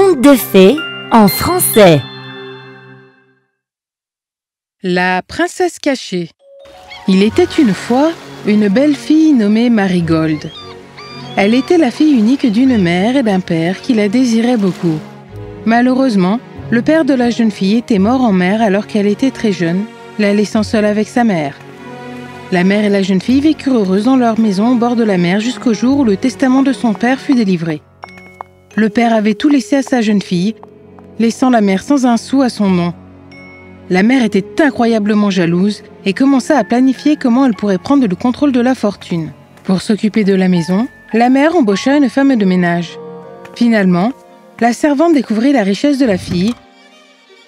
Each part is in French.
Conte de fées en français. La princesse cachée. Il était une fois une belle fille nommée Marigold. Elle était la fille unique d'une mère et d'un père qui la désiraient beaucoup. Malheureusement, le père de la jeune fille était mort en mer alors qu'elle était très jeune, la laissant seule avec sa mère. La mère et la jeune fille vécurent heureuses dans leur maison au bord de la mer jusqu'au jour où le testament de son père fut délivré. Le père avait tout laissé à sa jeune fille, laissant la mère sans un sou à son nom. La mère était incroyablement jalouse et commença à planifier comment elle pourrait prendre le contrôle de la fortune. Pour s'occuper de la maison, la mère embaucha une femme de ménage. Finalement, la servante découvrit la richesse de la fille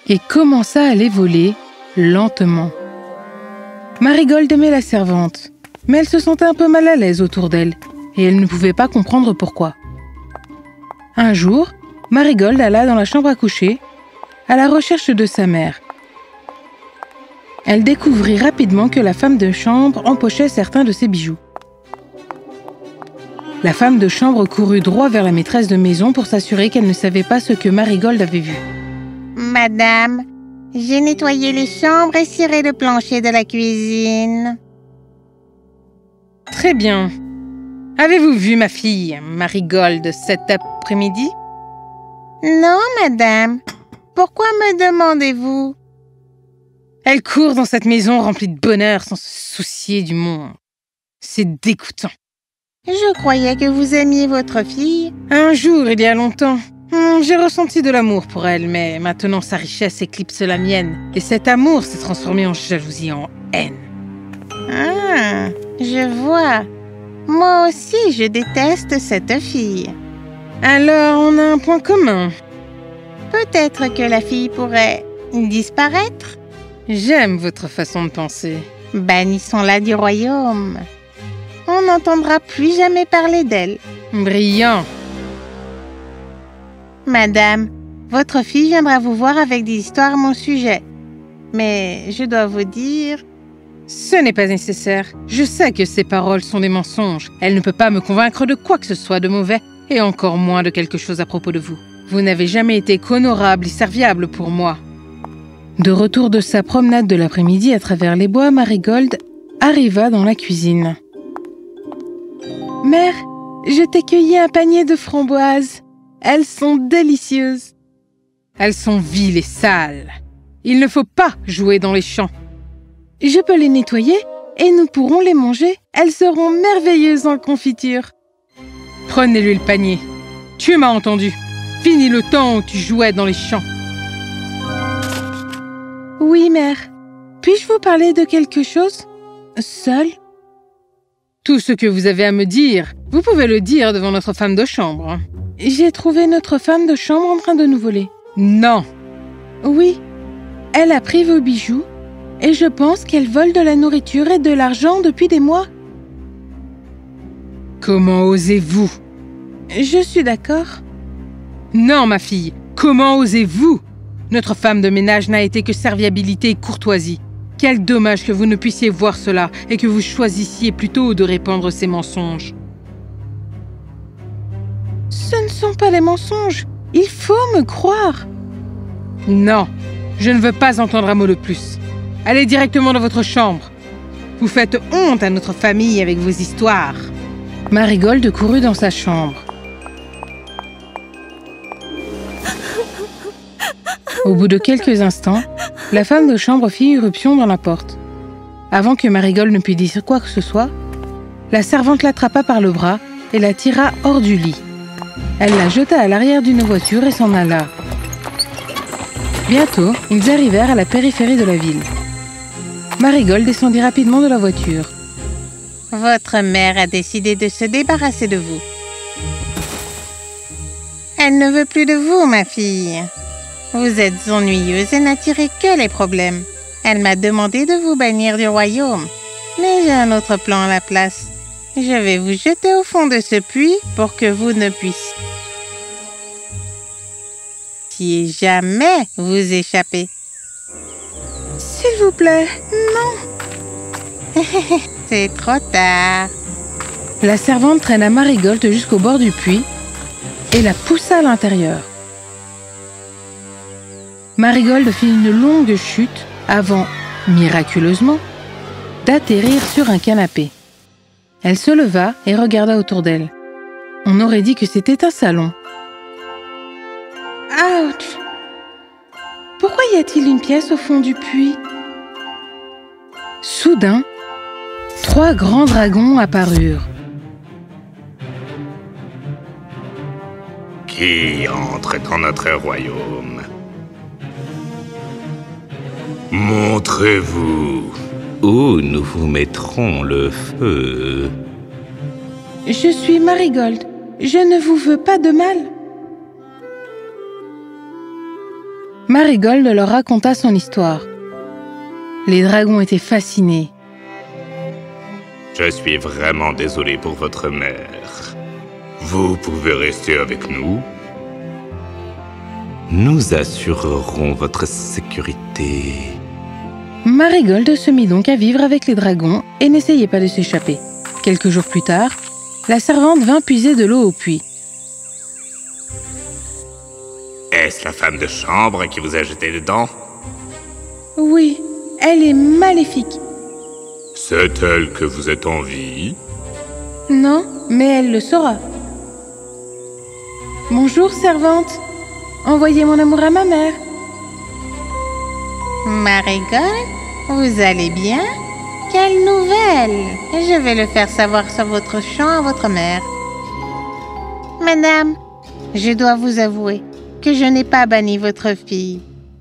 et commença à les voler lentement. Marigold aimait la servante, mais elle se sentait un peu mal à l'aise autour d'elle et elle ne pouvait pas comprendre pourquoi. Un jour, Marigold alla dans la chambre à coucher à la recherche de sa mère. Elle découvrit rapidement que la femme de chambre empochait certains de ses bijoux. La femme de chambre courut droit vers la maîtresse de maison pour s'assurer qu'elle ne savait pas ce que Marigold avait vu. « Madame, j'ai nettoyé les chambres et ciré le plancher de la cuisine. » « Très bien. Avez-vous vu ma fille, Marigold, cet après-midi ?»« Non, madame. Pourquoi me demandez-vous ?»« Elle court dans cette maison remplie de bonheur sans se soucier du monde. C'est dégoûtant. » « Je croyais que vous aimiez votre fille. » « Un jour, il y a longtemps, j'ai ressenti de l'amour pour elle, mais maintenant sa richesse éclipse la mienne. Et cet amour s'est transformé en jalousie, en haine. » « Ah, je vois. Moi aussi, je déteste cette fille. » »« Alors, on a un point commun. » »« Peut-être que la fille pourrait disparaître. » »« J'aime votre façon de penser. » »« Bannissons-la du royaume. On n'entendra plus jamais parler d'elle. » »« Brillant. » »« Madame, votre fille viendra vous voir avec des histoires à mon sujet. Mais je dois vous dire... » »« Ce n'est pas nécessaire. Je sais que ces paroles sont des mensonges. Elle ne peut pas me convaincre de quoi que ce soit de mauvais, et encore moins de quelque chose à propos de vous. Vous n'avez jamais été qu'honorable et serviable pour moi. » De retour de sa promenade de l'après-midi à travers les bois, Marigold arriva dans la cuisine. « Mère, je t'ai cueilli un panier de framboises. Elles sont délicieuses. »« Elles sont viles et sales. Il ne faut pas jouer dans les champs. »« Je peux les nettoyer et nous pourrons les manger. Elles seront merveilleuses en confiture. »« Prenez-lui le panier. Tu m'as entendu. Finis le temps où tu jouais dans les champs. »« Oui, mère. Puis-je vous parler de quelque chose? Seul? » ?»« Tout ce que vous avez à me dire, vous pouvez le dire devant notre femme de chambre. »« J'ai trouvé notre femme de chambre en train de nous voler. »« Non. »« Oui. Elle a pris vos bijoux et je pense qu'elle vole de la nourriture et de l'argent depuis des mois. »« Comment osez-vous? »« Je suis d'accord. »« Non, ma fille, comment osez-vous? Notre femme de ménage n'a été que serviabilité et courtoisie. Quel dommage que vous ne puissiez voir cela et que vous choisissiez plutôt de répandre ces mensonges. »« Ce ne sont pas des mensonges. Il faut me croire. »« Non, je ne veux pas entendre un mot de plus. Allez directement dans votre chambre. Vous faites honte à notre famille avec vos histoires. » Marigold courut dans sa chambre. Au bout de quelques instants, la femme de chambre fit irruption dans la porte. Avant que Marigold ne pût dire quoi que ce soit, la servante l'attrapa par le bras et la tira hors du lit. Elle la jeta à l'arrière d'une voiture et s'en alla. Bientôt, ils arrivèrent à la périphérie de la ville. Marigold descendit rapidement de la voiture. « Votre mère a décidé de se débarrasser de vous. Elle ne veut plus de vous, ma fille. Vous êtes ennuyeuse et n'attirez que les problèmes. Elle m'a demandé de vous bannir du royaume. Mais j'ai un autre plan à la place. Je vais vous jeter au fond de ce puits pour que vous ne puissiez jamais vous échapper. » »« S'il vous plaît, non. » C'est trop tard. La servante traîna Marigold jusqu'au bord du puits et la poussa à l'intérieur. Marigold fit une longue chute avant, miraculeusement, d'atterrir sur un canapé. Elle se leva et regarda autour d'elle. On aurait dit que c'était un salon. Ouch! Pourquoi y a-t-il une pièce au fond du puits? Soudain, 3 grands dragons apparurent. Qui entre dans notre royaume? Montrez-vous, ou nous vous mettrons le feu. Je suis Marigold. Je ne vous veux pas de mal. Marigold leur raconta son histoire. Les dragons étaient fascinés. Je suis vraiment désolé pour votre mère. Vous pouvez rester avec nous? Nous assurerons votre sécurité. Marigold se mit donc à vivre avec les dragons et n'essayait pas de s'échapper. Quelques jours plus tard, la servante vint puiser de l'eau au puits. Est-ce la femme de chambre qui vous a jeté dedans? Oui, elle est maléfique. C'est elle que vous êtes en vie? Non, mais elle le saura. Bonjour, servante. Envoyez mon amour à ma mère. Marigold, vous allez bien? Quelle nouvelle! Je vais le faire savoir sur votre champ à votre mère. Madame, je dois vous avouer que je n'ai pas banni votre fille.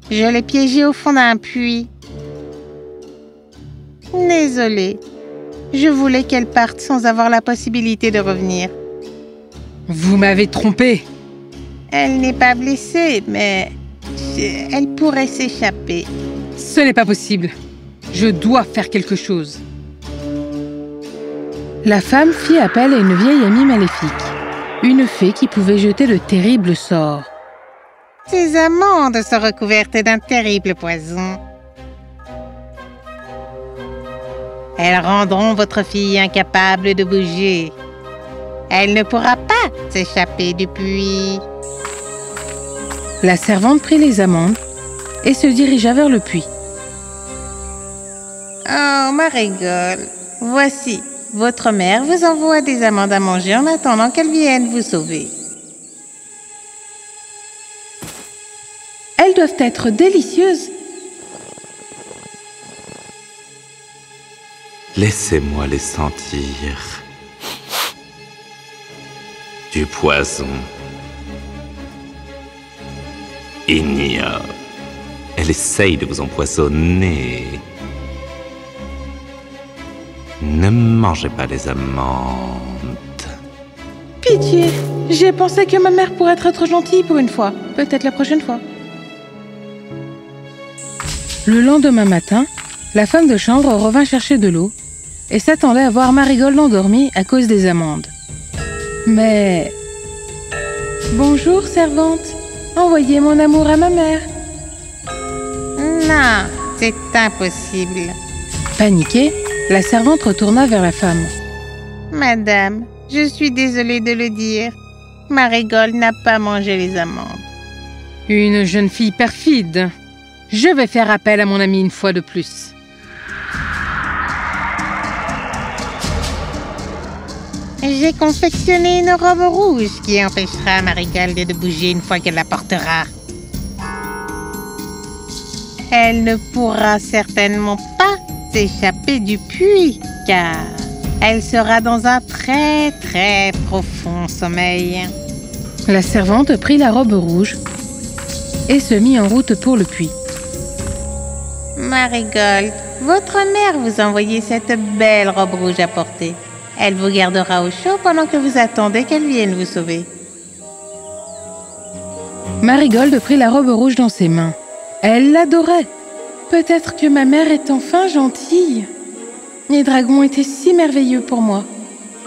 Je l'ai piégée au fond d'un puits. Désolée, je voulais qu'elle parte sans avoir la possibilité de revenir. Vous m'avez trompé. Elle n'est pas blessée, mais elle pourrait s'échapper. Ce n'est pas possible. Je dois faire quelque chose. La femme fit appel à une vieille amie maléfique, une fée qui pouvait jeter de terribles sorts. Ces amandes sont recouvertes d'un terrible poison. Elles rendront votre fille incapable de bouger. Elle ne pourra pas s'échapper du puits. La servante prit les amandes et se dirigea vers le puits. Oh, Marigold, voici, votre mère vous envoie des amandes à manger en attendant qu'elle vienne vous sauver. Elles doivent être délicieuses. Laissez-moi les sentir. Du poison. Inia. Elle essaye de vous empoisonner. Ne mangez pas les amandes. Pitié, j'ai pensé que ma mère pourrait être trop gentille pour une fois. Peut-être la prochaine fois. Le lendemain matin, la femme de chambre revint chercher de l'eau et s'attendait à voir Marigold endormie à cause des amandes. Mais... Bonjour, servante. Envoyez mon amour à ma mère. Non, c'est impossible. Paniquée, la servante retourna vers la femme. Madame, je suis désolée de le dire. Marigold n'a pas mangé les amandes. Une jeune fille perfide. Je vais faire appel à mon amie une fois de plus. J'ai confectionné une robe rouge qui empêchera Marigold de bouger une fois qu'elle la portera. Elle ne pourra certainement pas s'échapper du puits, car elle sera dans un très très profond sommeil. La servante prit la robe rouge et se mit en route pour le puits. Marigold, votre mère vous a envoyé cette belle robe rouge à porter. Elle vous gardera au chaud pendant que vous attendez qu'elle vienne vous sauver. Marigold prit la robe rouge dans ses mains. Elle l'adorait. Peut-être que ma mère est enfin gentille. Les dragons étaient si merveilleux pour moi.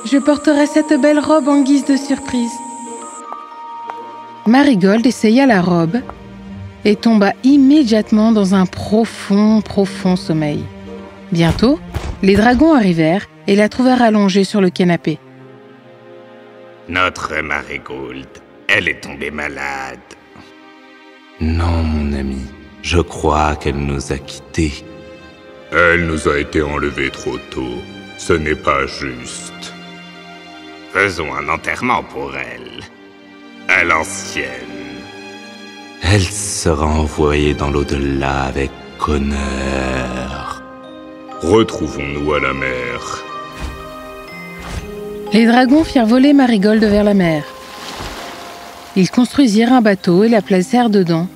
Je porterai cette belle robe en guise de surprise. Marigold essaya la robe et tomba immédiatement dans un profond sommeil. Bientôt, les dragons arrivèrent et la trouvèrent allongée sur le canapé. Notre Marigold, elle est tombée malade. Non, mon ami, Je crois qu'elle nous a quittés. Elle nous a été enlevée trop tôt. Ce n'est pas juste. Faisons un enterrement pour elle. À l'ancienne. Elle sera envoyée dans l'au-delà avec honneur. Retrouvons-nous à la mer. Les dragons firent voler Marigold vers la mer. Ils construisirent un bateau et la placèrent dedans.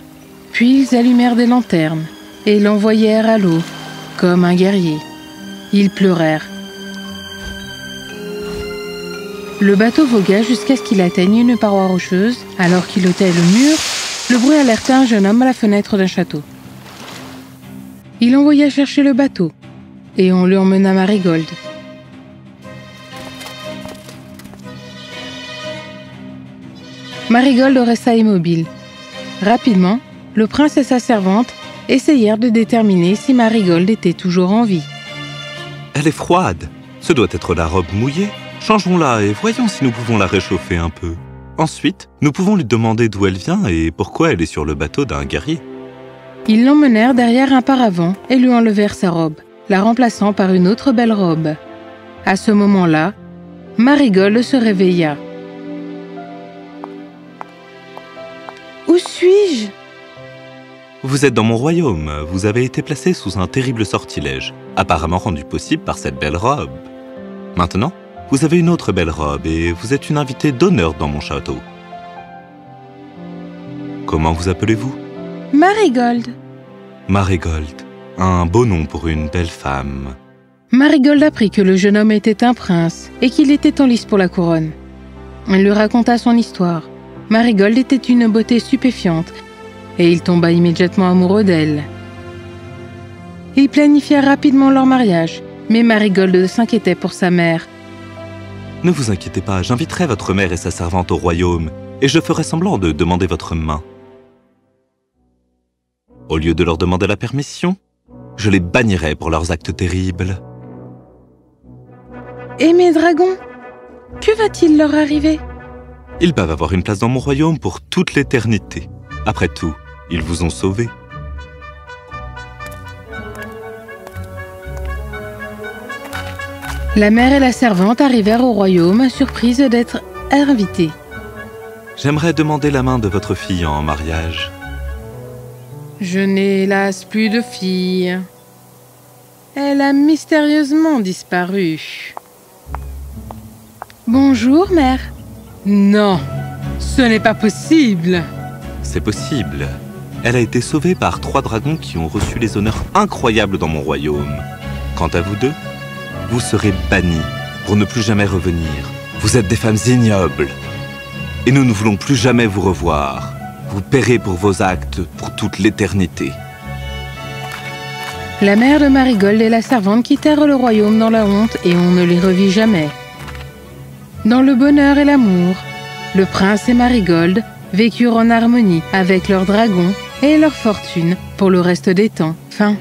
Puis ils allumèrent des lanternes et l'envoyèrent à l'eau, comme un guerrier. Ils pleurèrent. Le bateau vogua jusqu'à ce qu'il atteigne une paroi rocheuse. Alors qu'il ôtait le mur, le bruit alerta un jeune homme à la fenêtre d'un château. Il envoya chercher le bateau et on lui emmena Marigold. Marigold resta immobile. Rapidement, le prince et sa servante essayèrent de déterminer si Marigold était toujours en vie. Elle est froide. Ce doit être la robe mouillée. Changeons-la et voyons si nous pouvons la réchauffer un peu. Ensuite, nous pouvons lui demander d'où elle vient et pourquoi elle est sur le bateau d'un guerrier. Ils l'emmenèrent derrière un paravent et lui enlevèrent sa robe, la remplaçant par une autre belle robe. À ce moment-là, Marigold se réveilla. « Où suis-je » Vous êtes dans mon royaume. Vous avez été placé sous un terrible sortilège, apparemment rendu possible par cette belle robe. Maintenant, vous avez une autre belle robe et vous êtes une invitée d'honneur dans mon château. Comment vous appelez-vous? Marigold. Marigold, un beau nom pour une belle femme. Marigold apprit que le jeune homme était un prince et qu'il était en lice pour la couronne. Elle lui raconta son histoire. Marigold était une beauté stupéfiante et il tomba immédiatement amoureux d'elle. Ils planifièrent rapidement leur mariage, mais Marigold s'inquiétait pour sa mère. Ne vous inquiétez pas, j'inviterai votre mère et sa servante au royaume et je ferai semblant de demander votre main. Au lieu de leur demander la permission, je les bannirai pour leurs actes terribles. Et mes dragons? Que va-t-il leur arriver? Ils peuvent avoir une place dans mon royaume pour toute l'éternité. Après tout, ils vous ont sauvés. La mère et la servante arrivèrent au royaume, surprises d'être invitées. J'aimerais demander la main de votre fille en mariage. Je n'ai hélas plus de fille. Elle a mystérieusement disparu. Bonjour, mère. Non, ce n'est pas possible. C'est possible. Elle a été sauvée par 3 dragons qui ont reçu les honneurs incroyables dans mon royaume. Quant à vous deux, vous serez bannis pour ne plus jamais revenir. Vous êtes des femmes ignobles. Et nous ne voulons plus jamais vous revoir. Vous paierez pour vos actes pour toute l'éternité. La mère de Marigold et la servante quittèrent le royaume dans la honte et on ne les revit jamais. Dans le bonheur et l'amour, le prince et Marigold vécurent en harmonie avec leurs dragons et leur fortune pour le reste des temps. Fin.